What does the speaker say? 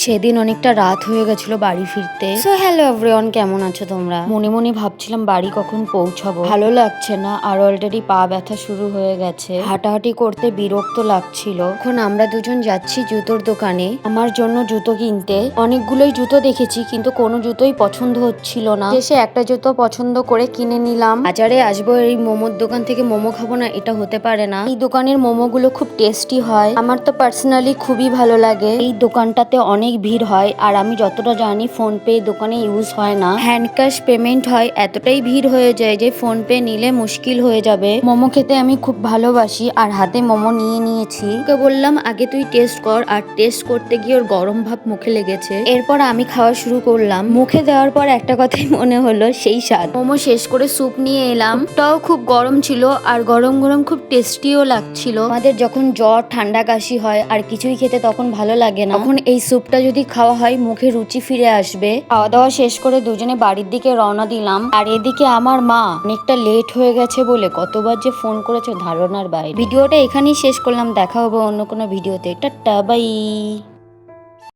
সেদিন অনেকটা রাত হয়ে গেছিল বাড়ি ফিরতে। সো হ্যালো এভরিওয়ান, কেমন আছো তোমরা? মনে মনে ভাবছিলাম বাড়ি কখন পৌঁছাবো, ভালো লাগছে না, আর অলরেডি পা ব্যথা শুরু হয়ে গেছে, হাঁটাহাঁটি করতে বিরক্ত লাগছিল। এখন আমরা দুজন যাচ্ছি জুতোর দোকানে আমার জন্য জুতো কিনতে। অনেকগুলোই জুতো দেখেছি কিন্তু কোনো জুতোই পছন্দ হচ্ছিল না। শেষে একটা জুতো পছন্দ করে কিনে নিলাম। বাজারে আসবো এই মোমোর দোকান থেকে মোমো খাবো না, এটা হতে পারে না। এই দোকানের মোমোগুলো খুব টেস্টি হয়, আমার তো পার্সোনালি খুবই ভালো লাগে। এই দোকানটাতে অনেক ভিড় হয়, আর আমি যতটা জানি ফোন পে দোকানে ইউজ হয় না, হ্যান্ড ক্যাশ পেমেন্ট হয়। এতটাই ভিড় হয়ে যায় যে ফোন পে নিলে মুশকিল হয়ে যাবে। মোমো খেতে আমি খুব ভালোবাসি, আর হাতে মোমো নিয়ে নিয়েছি। ওকে বললাম আগে তুই টেস্ট কর, আর টেস্ট করতে গিয়ে ওর গরম ভাব মুখে লেগেছে। এরপর আমি খাওয়া শুরু করলাম। মুখে দেওয়ার পর একটা কথাই মনে হলো, সেই স্বাদ। মোমো শেষ করে স্যুপ নিয়ে এলাম, তাও খুব গরম ছিল, আর গরম গরম খুব টেস্টিও লাগছিল। আমাদের যখন জ্বর ঠান্ডা কাশি হয় আর কিছুই খেতে তখন ভালো লাগে না, তখন এই স্যুপটা যদি খাওয়া হয় মুখে রুচি ফিরে আসবে। খাওয়া দাওয়া শেষ করে দুজনে বাড়ির দিকে রওনা দিলাম। আর এদিকে আমার মা অনেকটা লেট হয়ে গেছে বলে কতবার যে ফোন করেছে ধারণার বাইরে। ভিডিওটা এখানেই শেষ করলাম, দেখা হবে অন্য কোনো ভিডিওতে। Tata bye.